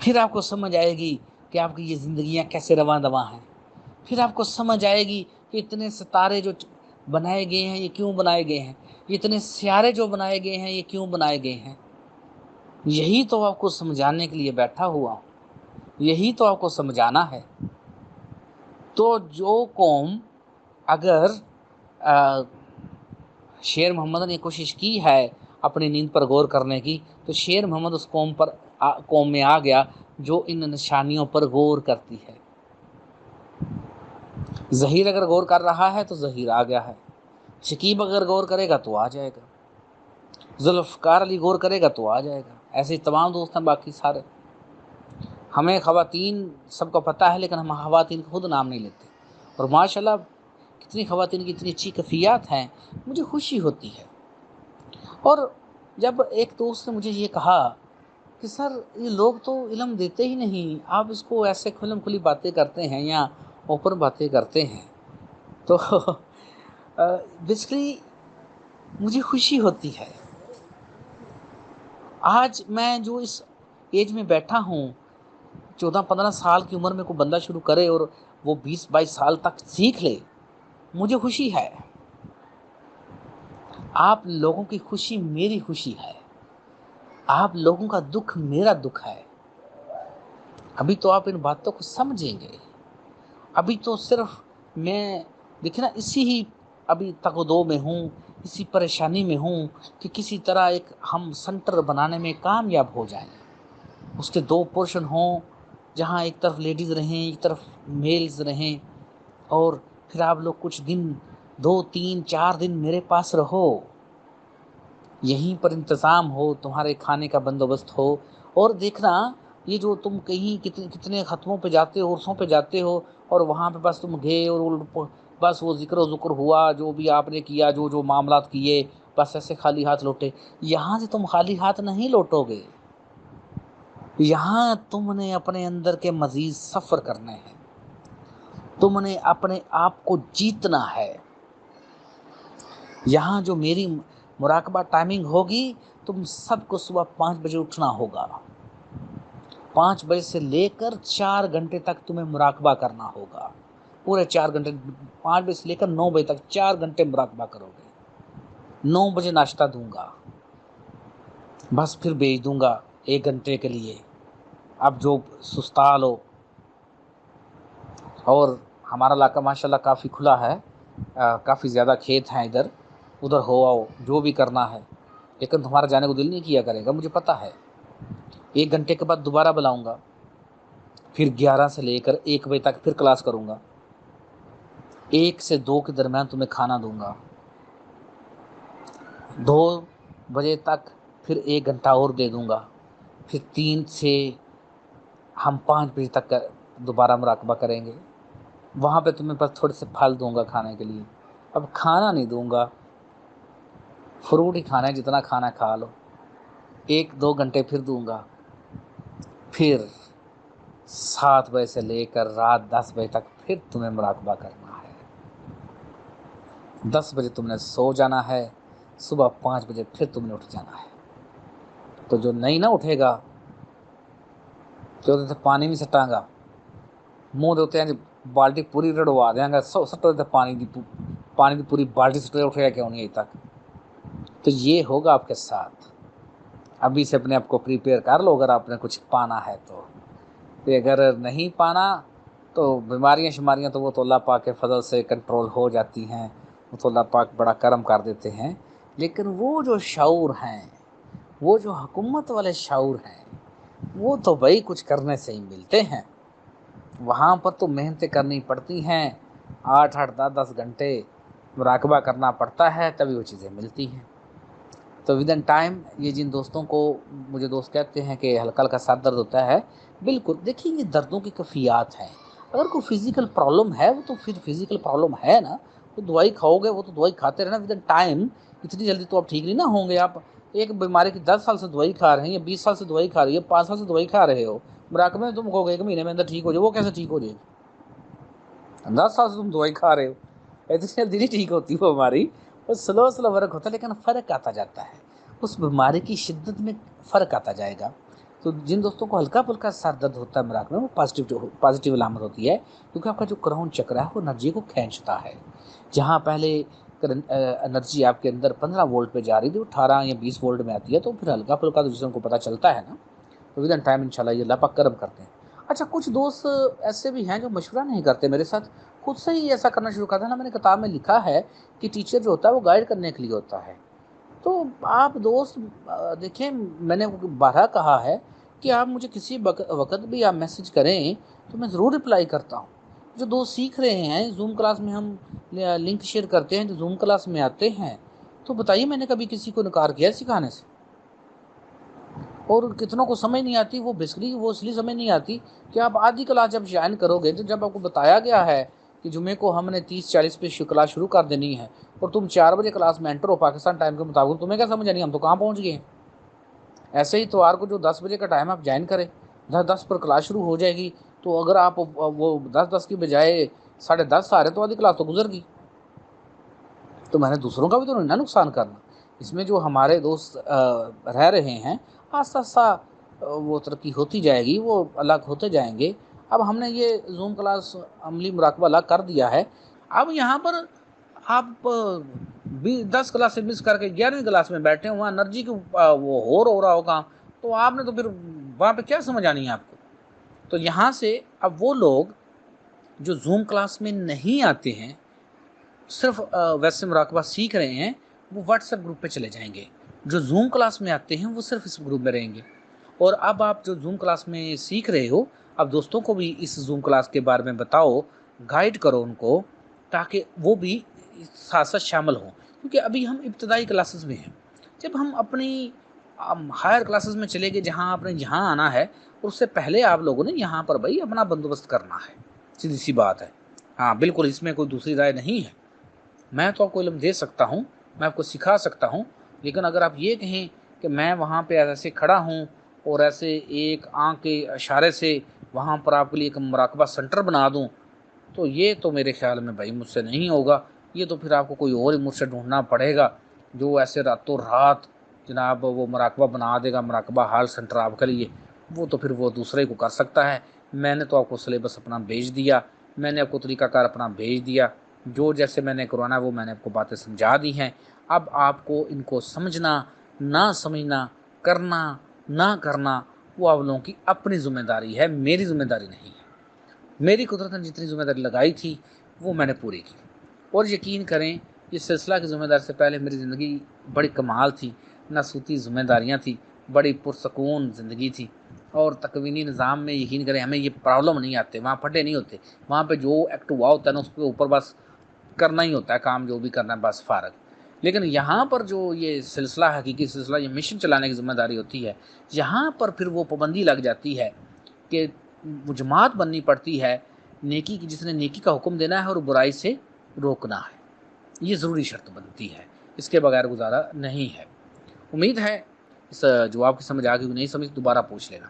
پھر آپ کو سمجھ آئے گی کہ آپ کی یہ زندگیاں کیسے رواں دواں ہیں. پھر آپ کو سمجھ آئے گی کہ اتنے ستارے جو بنائے گئے ہیں یہ کیوں بنائے گئے ہیں، اتنے سیارے جو بنائے گئے ہیں یہ کیوں بنائے گئے ہیں. یہی تو آپ کو سمجھانے کے لیے بیٹھا ہوا ہوں، یہی تو آپ کو سمجھانا ہے. تو جو قوم اگر شیر محمد نے کوشش کی ہے اپنی نیند پر غور کرنے کی، تو شیر محمد اس قوم میں آ گیا جو ان نشانیوں پر غور کرتی ہے. ظہیر اگر غور کر رہا ہے تو ظہیر آ گیا ہے، شکیب اگر غور کرے گا تو آ جائے گا، ذوالفقار علی غور کرے گا تو آ جائے گا. ایسے تمام دوست ہیں باقی سارے. ہمیں خواتین سب کو پتہ ہے، لیکن ہم خواتین خود نام نہیں لیتے. اور ماشاءاللہ کتنی خواتین کی اتنی اچھی کیفیات ہیں، مجھے خوشی ہوتی ہے. اور جب ایک دوست نے مجھے یہ کہا کہ سر یہ لوگ تو علم دیتے ہی نہیں، آپ اس کو ایسے کھلم کھلی باتیں کرتے ہیں یا اوپن باتیں کرتے ہیں، تو بیسکلی مجھے خوشی ہوتی ہے. آج میں جو اس ایج میں بیٹھا ہوں، 14-15 سال کی عمر میں کوئی بندہ شروع کرے اور وہ 20-22 سال تک سیکھ لے، مجھے خوشی ہے. آپ لوگوں کی خوشی میری خوشی ہے، آپ لوگوں کا دکھ میرا دکھ ہے. ابھی تو آپ ان باتوں کو سمجھیں گے. ابھی تو صرف میں دیکھیں نا اسی ہی ابھی تقدو میں ہوں، اسی پریشانی میں ہوں کہ کسی طرح ایک ہم سنٹر بنانے میں کامیاب ہو جائیں. اس کے 2 پورشن ہوں، جہاں ایک طرف لیڈیز رہیں ایک طرف میلز رہیں، اور پھر آپ لوگ کچھ دن 2-3-4 دن میرے پاس رہو، یہیں پر انتظام ہو، تمہارے کھانے کا بندوبست ہو. اور دیکھنا یہ جو تم کہیں کتنے ختموں پہ جاتے ہو، عرسوں پہ جاتے ہو، اور وہاں پہ بس تم گئے اور بس وہ ذکر و ذکر ہوا، جو بھی آپ نے کیا، جو معاملات کیے، بس ایسے خالی ہاتھ لوٹے. یہاں سے تم خالی ہاتھ نہیں لوٹو گے، یہاں تم نے اپنے اندر کے مزید سفر کرنے ہیں، تم نے اپنے آپ کو جیتنا ہے. یہاں جو میری مراقبہ ٹائمنگ ہوگی، تم سب کو صبح 5 بجے اٹھنا ہوگا. 5 بجے سے لے کر 4 گھنٹے تک تمہیں مراقبہ کرنا ہوگا. پورے 4 گھنٹے، 5 بجے سے لے کر 9 بجے تک 4 گھنٹے مراقبہ کرو گے. 9 بجے ناشتہ دوں گا، بس پھر بھیج دوں گا 1 گھنٹے کے لیے. اب جو سستال ہو، اور ہمارا علاقہ ماشاءاللہ کافی کھلا ہے، کافی زیادہ کھیت ہیں ادھر ہو آؤ جو بھی کرنا ہے، لیکن تمہارا جانے کو دل نہیں کیا کرے گا، مجھے پتہ ہے. 1 گھنٹے کے بعد دوبارہ بلاؤں گا، پھر 11 سے لے کر 1 بجے تک پھر کلاس کروں گا. 1 سے 2 کے درمیان تمہیں کھانا دوں گا. 2 بجے تک پھر 1 گھنٹہ اور دے دوں گا. پھر 3 سے ہم 5 بجے تک دوبارہ مراقبہ کریں گے. وہاں پہ تمہیں بس تھوڑے سے پھل دوں گا کھانے کے لیے. اب کھانا نہیں دوں گا، فروٹ ہی کھانا ہے، جتنا کھانا کھا لو. 1-2 گھنٹے پھر دوں گا. پھر 7 بجے سے لے کر رات 10 بجے تک پھر تمہیں مراقبہ کرنا ہے. 10 بجے تم نے سو جانا ہے، صبح 5 بجے پھر تم نے اٹھ جانا ہے. تو جو نہیں نہ اٹھے گا، جو پانی میں سٹاں گا، منہ دھوتے ہیں بالٹی پوری رڑوا دیں گا، سٹو پانی کی پوری بالٹی سٹے اٹھے گا کیوں نہیں تک. تو یہ ہوگا آپ کے ساتھ. ابھی سے اپنے آپ کو پریپیئر کر لو اگر آپ نے کچھ پانا ہے تو. اگر نہیں پانا تو بیماریاں شماریاں تو وہ تو اللہ پاک کے فضل سے کنٹرول ہو جاتی ہیں، وہ تو اللہ پاک بڑا کرم کر دیتے ہیں. لیکن وہ جو شعور ہیں، وہ جو حکومت والے شعور ہیں، وہ تو بھائی کچھ کرنے سے ہی ملتے ہیں. وہاں پر تو محنتیں کرنی پڑتی ہیں، 8-8 10-10 گھنٹے مراقبہ کرنا پڑتا ہے، تبھی وہ چیزیں ملتی ہیں. تو ود ان ٹائم یہ جن دوستوں کو مجھے دوست کہتے ہیں کہ ہلکا ہلکا سر درد ہوتا ہے، بالکل دیکھیں یہ دردوں کی کیفیات ہیں. اگر کوئی فزیکل پرابلم ہے وہ تو پھر فزیکل پرابلم ہے نا، تو دوائی کھاؤ گے، وہ تو دوائی کھاتے رہنا. ود ان ٹائم اتنی جلدی تو آپ ٹھیک نہیں نہ ہوں گے. آپ ایک بیماری کی 10 سال سے دوائی کھا رہے ہیں یا 20 سال سے دوائی کھا رہی ہے، 5 سال سے دوائی کھا رہے ہو، مراقبے میں تم کہو گے 1 مہینے میں اندر ٹھیک ہو جائے، وہ کیسے ٹھیک ہو جائے گی؟ 10 سال سے تم دوائی کھا رہے ہو، اتنی جلدی نہیں ٹھیک ہوتی وہ ہماری. وہ سلو فرق ہوتا ہے، لیکن فرق آتا جاتا ہے. اس بیماری کی شدت میں فرق آتا جائے گا. تو جن دوستوں کو ہلکا پھلکا سر درد ہوتا ہے مراقبے میں، وہ پازیٹیو علامت ہوتی ہے، کیونکہ آپ کا جو کراؤن چکر ہے وہ انرجی کو کھینچتا ہے. جہاں پہلے انرجی آپ کے اندر 15 وولٹ پہ جا رہی تھی، وہ 18 یا 20 وولٹ میں آتی ہے، تو پھر ہلکا پھلکا تو جسم کو پتہ چلتا ہے نا، تو ود ان ٹائم انشاءاللہ یہ اللہ پاک کرم کرتے ہیں. اچھا، کچھ دوست ایسے بھی ہیں جو مشورہ نہیں کرتے میرے ساتھ، خود سے ہی ایسا کرنا شروع کرتے ہیں نا. میں نے کتاب میں لکھا ہے کہ ٹیچر جو ہوتا ہے وہ گائیڈ کرنے کے لیے ہوتا ہے. تو آپ دوست دیکھیں، میں نے بارہا کہا ہے کہ آپ مجھے کسی وقت بھی آپ میسج کریں تو میں ضرور رپلائی کرتا ہوں. جو دوست سیکھ رہے ہیں، زوم کلاس میں ہم لنک شیئر کرتے ہیں، جو زوم کلاس میں آتے ہیں، تو بتائیے میں نے کبھی کسی کو انکار کیا سکھانے سے؟ اور کتنوں کو سمجھ نہیں آتی، وہ بیسکلی وہ اس لیے سمجھ نہیں آتی کہ آپ آدھی کلاس جب جوائن کرو گے، تو جب آپ کو بتایا گیا ہے کہ جمعے کو ہم نے 30-40 پہ کلاس شروع کر دینی ہے، اور تم 4 بجے کلاس میں انٹر ہو پاکستان ٹائم کے مطابق، تمہیں کیا سمجھ آنی ہم تو کہاں پہنچ گئے ہیں. ایسے ہی اتوار کو جو 10 بجے کا ٹائم آپ جوائن کریں، 10 پر کلاس شروع ہو جائے گی، تو اگر آپ وہ 10 کی بجائے 10:30 آ رہے تو آدھی کلاس تو گزر گئی. تو میں نے دوسروں کا بھی تو نہیں نا نقصان کرنا. اس میں جو ہمارے دوست رہ رہے ہیں، آہستہ آہستہ وہ ترقی ہوتی جائے گی، وہ الگ ہوتے جائیں گے. اب ہم نے یہ زوم کلاس عملی مراقبہ الگ کر دیا ہے. اب یہاں پر آپ 10 کلاس سے مس کر کے 11ویں کلاس میں بیٹھے ہیں، وہاں انرجی کی وہ ہو رہا ہوگا، تو آپ نے تو پھر وہاں پہ کیا سمجھ آنی ہے آپ کو. تو یہاں سے اب وہ لوگ جو زوم کلاس میں نہیں آتے ہیں، صرف ویسے مراقبہ سیکھ رہے ہیں، وہ واٹس ایپ گروپ پہ چلے جائیں گے. جو زوم کلاس میں آتے ہیں وہ صرف اس گروپ میں رہیں گے. اور اب آپ جو زوم کلاس میں سیکھ رہے ہو، اب دوستوں کو بھی اس زوم کلاس کے بارے میں بتاؤ، گائیڈ کرو ان کو، تاکہ وہ بھی ساتھ ساتھ شامل ہوں. کیونکہ ابھی ہم ابتدائی کلاسز میں ہیں. جب ہم اپنی ہائر کلاسز میں چلے گئے، جہاں آپ نے یہاں آنا ہے، اس سے پہلے آپ لوگوں نے یہاں پر بھائی اپنا بندوبست کرنا ہے. سیدھی سی بات ہے. ہاں بالکل، اس میں کوئی دوسری رائے نہیں ہے. میں تو آپ کو علم دے سکتا ہوں، میں آپ کو سکھا سکتا ہوں، لیکن اگر آپ یہ کہیں کہ میں وہاں پہ ایسے کھڑا ہوں اور ایسے ایک آنکھ کے اشارے سے وہاں پر آپ کے لیے ایک مراقبہ سنٹر بنا دوں، تو یہ تو میرے خیال میں بھائی مجھ سے نہیں ہوگا. یہ تو پھر آپ کو کوئی اور ہی مجھ سے ڈھونڈنا پڑے گا، جو ایسے راتوں رات جناب وہ مراقبہ بنا دے گا، مراقبہ ہال سنٹر آپ کے لیے. وہ تو پھر وہ دوسرے کو کر سکتا ہے. میں نے تو آپ کو سلیبس اپنا بھیج دیا، میں نے آپ کو طریقہ کار اپنا بھیج دیا، جو جیسے میں نے کروانا وہ میں نے آپ کو باتیں سمجھا دی ہیں. اب آپ کو ان کو سمجھنا، نہ سمجھنا، کرنا نہ کرنا، وہ آپ لوگوں کی اپنی ذمہ داری ہے، میری ذمہ داری نہیں ہے. میری قدرت نے جتنی ذمہ داری لگائی تھی وہ میں نے پوری کی. اور یقین کریں، اس سلسلہ کی ذمہ داری سے پہلے میری زندگی بڑی کمال تھی، نہ سوتی ذمہ داریاں تھیں، بڑی پرسکون زندگی تھی. اور تکوینی نظام میں یقین کریں ہمیں یہ پرابلم نہیں آتے، وہاں پھٹے نہیں ہوتے. وہاں پہ جو ایکٹ ہوا ہوتا ہے نا، اس کے اوپر بس کرنا ہی ہوتا ہے کام، جو بھی کرنا ہے بس فارغ. لیکن یہاں پر جو یہ سلسلہ حقیقی سلسلہ، یہ مشن چلانے کی ذمہ داری ہوتی ہے، یہاں پر پھر وہ پابندی لگ جاتی ہے کہ جماعت بننی پڑتی ہے نیکی کی، جس نے نیکی کا حکم دینا ہے اور برائی سے روکنا ہے. یہ ضروری شرط بنتی ہے، اس کے بغیر گزارا نہیں ہے. امید ہے اس جواب کی سمجھ آ گئی. نہیں سمجھ دوبارہ پوچھ لینا.